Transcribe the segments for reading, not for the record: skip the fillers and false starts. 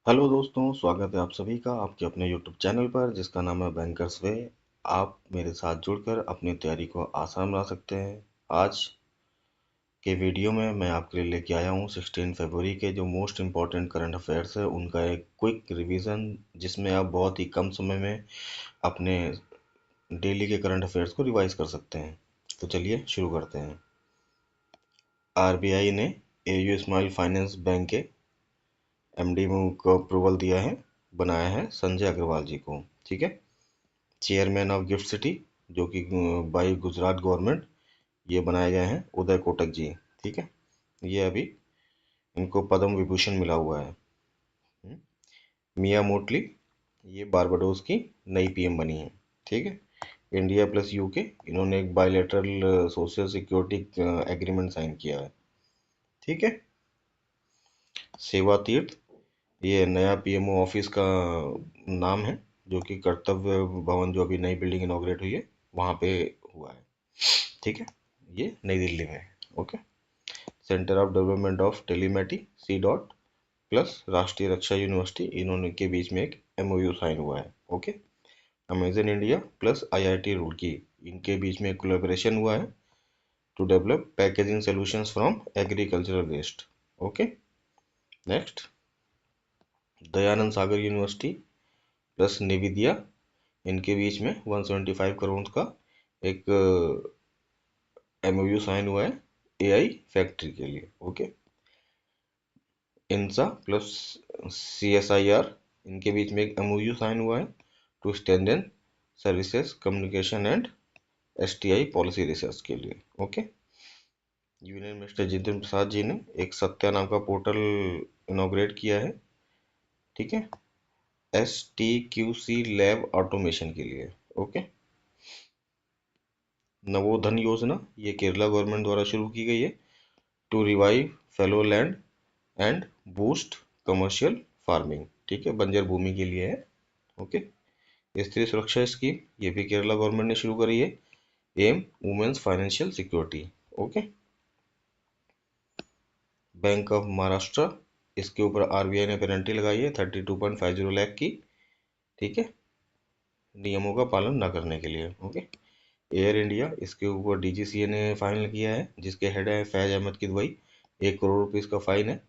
Hello दोस्तों, स्वागत है आप सभी का आपके अपने यूट्यूब चैनल पर जिसका नाम है बैंकर्स वे। आप मेरे साथ जुड़कर अपनी तैयारी को आसान बना सकते हैं। आज के वीडियो में मैं आपके लिए लेके आया हूँ 16 फरवरी के जो मोस्ट इम्पॉर्टेंट करंट अफेयर्स है उनका एक क्विक रिवीजन, जिसमें आप बहुत ही कम समय में अपने डेली के करंट अफेयर्स को रिवाइज कर सकते हैं। तो चलिए शुरू करते हैं। आरबीआई ने एयू स्मॉल फाइनेंस बैंक के एमडी को अप्रूवल दिया है, बनाया है संजय अग्रवाल जी को। ठीक है। चेयरमैन ऑफ गिफ्ट सिटी जो कि बाई गुजरात गवर्नमेंट ये बनाए गए हैं उदय कोटक जी। ठीक है। ये अभी इनको पद्म विभूषण मिला हुआ है। हम्म। मिया मोटली ये बारबाडोस की नई पीएम बनी है। ठीक है। इंडिया प्लस यूके इन्होंने एक bilateral social security agreement sign किया है। ठीक है। सेवा तीर्थ ये नया पीएमओ ऑफिस का नाम है, जो कि कर्तव्य भवन जो अभी नई बिल्डिंग इनॉग्रेट हुई है वहाँ पे हुआ है। ठीक है। ये नई दिल्ली में है। Okay. Centre of development of telematics C dot plus Rashtriya Raksha university इन्होंने के बीच में एक एमओयू साइन हुआ है। Okay. Amazon India plus IIT Roorkee इनके बीच में कोलैबोरेशन हुआ है to develop packaging solutions from agricultural waste. Okay. Next, Dayanand Sagar university plus Nvidia इनके बीच में 175 करोड़ का एक एमओयू साइन हुआ है एआई फैक्ट्री के लिए। ओके। इंसा प्लस सीएसआईआर इनके बीच में एक एमओयू साइन हुआ है to strengthen services communication and STI policy research के लिए। Okay. Union minister Jitendra Prasad ji ने एक सत्या नाम का पोर्टल इनॉग्रेट किया है। ठीक है। S T Q C lab automation के लिए। ओके। नवोधन योजना ये केरला गवर्नमेंट द्वारा शुरू की गई है to revive fallow land and boost commercial farming. ठीक है। बंजर भूमि के लिए है। ओके। स्त्री सुरक्षा स्कीम ये भी केरला गवर्नमेंट ने शुरू करी है। Aim women's financial security. Okay. Bank of Maharashtra इसके ऊपर आरबीआई ने पेनल्टी लगाई है 32.50 लाख की। ठीक है। नियमों का पालन न करने के लिए। ओके। एयर इंडिया इसके ऊपर डीजीसीए ने फाइन किया है, जिसके हेड है फैज अहमद किदवई। 1 करोड़ रुपीज का फाइन है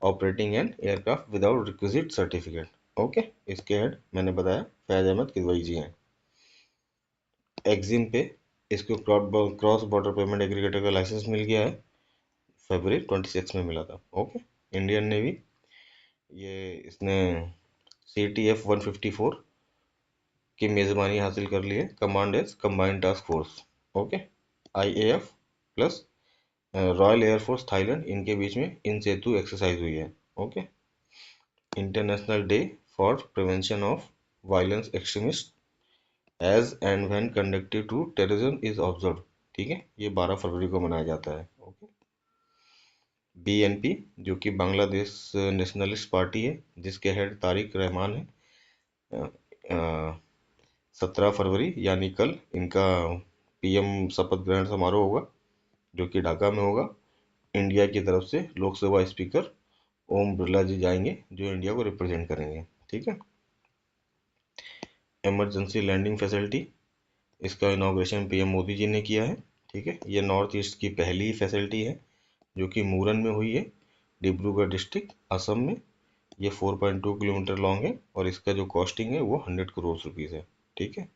operating an aircraft without requisite certificate. Okay. इसके हेड मैंने बताया फैज अहमद किदवई जी हैं। एक्जिम पे इसको क्रॉस बॉर्डर पेमेंट एग्रीगेटर का लाइसेंस मिल गया है, फरवरी 26 में मिला था। ओके। इंडियन नेवी ये इसने CTF-154 की मेज़बानी हासिल कर ली है, command as combined task force. Okay. IAF plus royal air force Thailand इनके बीच में इन सेतु एक्सरसाइज हुई है। ओके। International day for prevention of violence extremist as and when conducted to terrorism is observe. ठीक है। ये 12 फरवरी को मनाया जाता है। ओके। BNP जो कि बांग्लादेश नेशनलिस्ट पार्टी है, जिसके हेड तारिक रहमान है। 17 फरवरी यानी कल इनका पीएम शपथ ग्रहण समारोह होगा, जो कि ढाका में होगा। इंडिया की तरफ से लोकसभा स्पीकर ओम बिरला जी जाएंगे, जो इंडिया को रिप्रेजेंट करेंगे। ठीक है। इमरजेंसी लैंडिंग फैसिलिटी इसका इनॉग्रेशन पीएम मोदी जी ने किया है। ठीक है। ये नॉर्थ ईस्ट की पहली फैसिलिटी है, जो कि मूरन में हुई है, डिब्रूगढ़ डिस्ट्रिक्ट असम में। ये 4.2 किलोमीटर लॉन्ग है और इसका जो कॉस्टिंग है वो 100 करोड़ रुपीज़ है। ठीक है।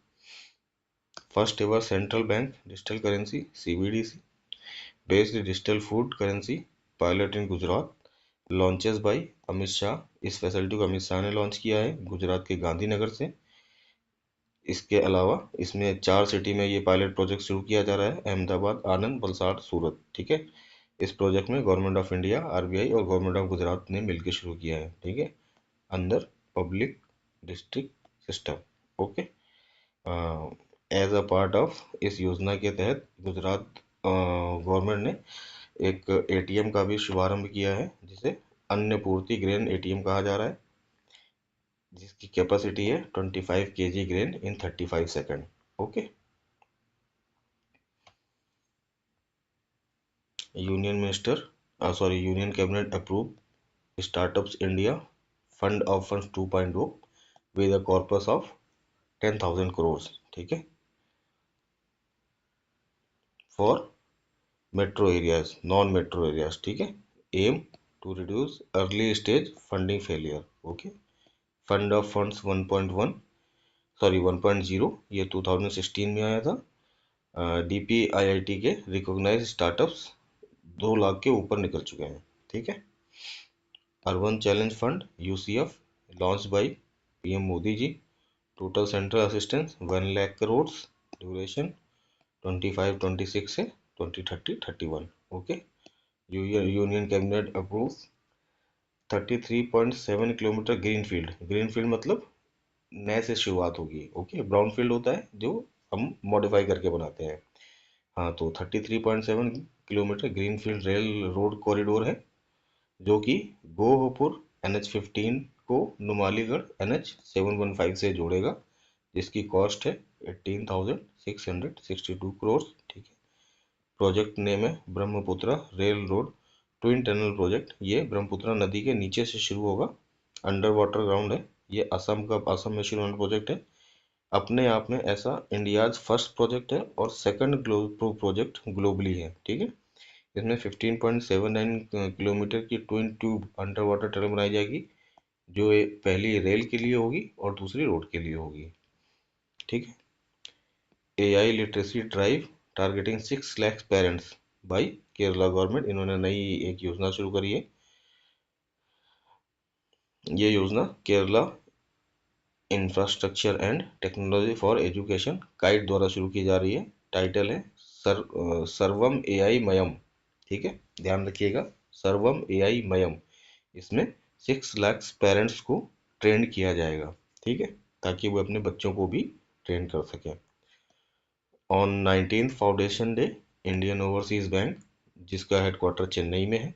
First ever central bank digital currency CBDC based digital food currency pilot in Gujarat launches by Amit Shah. इस फैसिलिटी को अमित शाह ने लॉन्च किया है गुजरात के गांधीनगर से। इसके अलावा इसमें 4 सिटी में ये पायलट प्रोजेक्ट शुरू किया जा रहा है, अहमदाबाद, आनंद, वलसाड़, सूरत। ठीक है। इस प्रोजेक्ट में गवर्नमेंट ऑफ इंडिया, आरबीआई और गवर्नमेंट ऑफ गुजरात ने मिलकर शुरू किया है। ठीक है। अंदर public district system. Okay. As a part of इस योजना के तहत गुजरात गवर्नमेंट ने एक एटीएम का भी शुभारंभ किया है, जिसे अन्नपूर्ति ग्रेन एटीएम कहा जा रहा है, जिसकी कैपेसिटी है 25 kg grain in 35 second. Okay. Union cabinet approve startups India fund of funds 2.0 with a corpus of 10,000 crore, ठीक है, for metro areas, non metro areas, ठीक है, aim to reduce early stage funding failure, okay. Fund of funds 1.1 sorry 1.0 ये 2016 में आया था। DPIIT के recognise startups 2 lakh के ऊपर निकल चुके हैं, ठीक है। Urban challenge fund UCF launch by PM Modi ji, total central assistance 1 lakh crore, duration 25-26 से 2030-31, okay. Union cabinet approve 33.7 kilometre green field मतलब नए से शुरुआत होगी, ओके। ब्राउन फील्ड होता है जो हम मॉडिफाई करके बनाते हैं। हाँ, तो 33.7 kilometre green field rail road corridor है जो कि गोहपुर NH15 को नुमालीगढ़ NH715 से जोड़ेगा, जिसकी कॉस्ट है 18,662 करोड़, ठीक है। प्रोजेक्ट नेम है Brahmaputra rail road twin tunnel project. ये ब्रह्मपुत्रा नदी के नीचे से शुरू होगा, अंडर वाटर ग्राउंड है। ये असम में शुरू होने प्रोजेक्ट है। अपने आप में ऐसा इंडियाज फर्स्ट प्रोजेक्ट है और सेकंड प्रोजेक्ट ग्लोबली है, ठीक है। इसमें 15.79 किलोमीटर की twin tube under water tunnel बनाई जाएगी, जो पहली रेल के लिए होगी और दूसरी रोड के लिए होगी, ठीक है। AI literacy drive targeting 6 lakh parents by Kerala government, इन्होंने नई एक योजना शुरू करी है। ये योजना Kerala infrastructure and technology for education KITE द्वारा शुरू की जा रही है। टाइटल है सर्वम AI मयम, ठीक है, ध्यान रखिएगा, सर्वम AI मयम। इसमें 6 लाख पेरेंट्स को ट्रेन किया जाएगा, ठीक है, ताकि वो अपने बच्चों को भी ट्रेन कर सकें। On 19 foundation day Indian overseas bank, जिसका हेडक्वार्टर चेन्नई में है,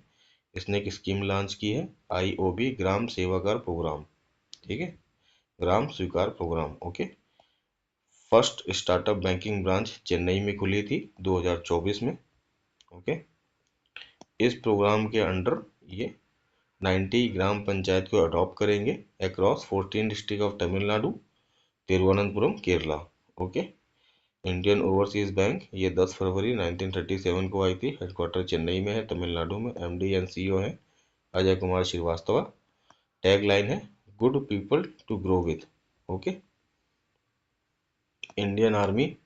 इसने एक स्कीम लॉन्च की है, IOB ग्राम सेवाकार प्रोग्राम, ठीक है, Gram Swikar program, okay. First startup banking branch Chennai में खुली थी 2024 में, ओके। इस प्रोग्राम के अंडर ये 90 ग्राम पंचायत को अडॉप्ट करेंगे across 14 district of Tamil Nadu, Thiruvananthapuram, Kerala, okay. Indian overseas bank ये 10 फरवरी 1937 को आई थी, हेडक्वार्टर चेन्नई में है, तमिलनाडु में। MD एंड CEO है अजय कुमार श्रीवास्तव। टैग लाइन है good people to grow with, okay. Indian army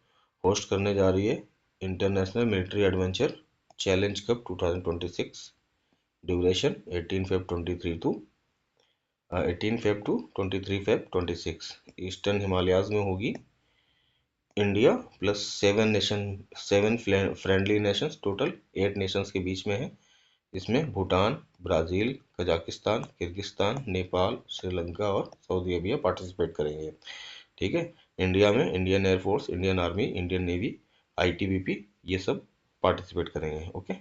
host करने जा रही है international military adventure challenge cup 2026, duration 18 Feb 23 to 23 Feb 26, eastern Himalayas में होगी। India plus 7 friendly nations, total 8 nations के बीच में है। इसमें Bhutan, Brazil, Kazakhstan, Kyrgyzstan, Nepal, Sri Lanka और सऊदी अरबिया पार्टिसिपेट करेंगे, ठीक है। इंडिया में Indian air force, Indian army, Indian navy, ITBP ये सब पार्टिसिपेट करेंगे, ओके।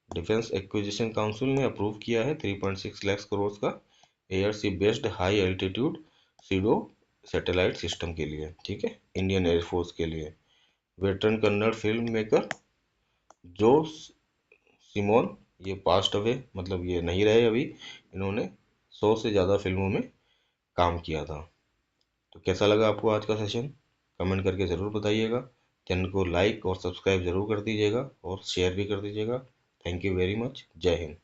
डिफेंस एक्विजिशन काउंसिल ने अप्रूव किया है 3.6 लाख करोड़ का airship based high altitude pseudo satellite system के लिए, ठीक है, इंडियन एयरफोर्स के लिए। Veteran Kannada film maker Joe Simon ये पास्ट अवे, मतलब ये नहीं रहे अभी। इन्होंने 100 से ज़्यादा फिल्मों में काम किया था। तो कैसा लगा आपको आज का सेशन, कमेंट करके ज़रूर बताइएगा। चैनल को लाइक और सब्सक्राइब ज़रूर कर दीजिएगा और शेयर भी कर दीजिएगा। Thank you very much. जय हिंद।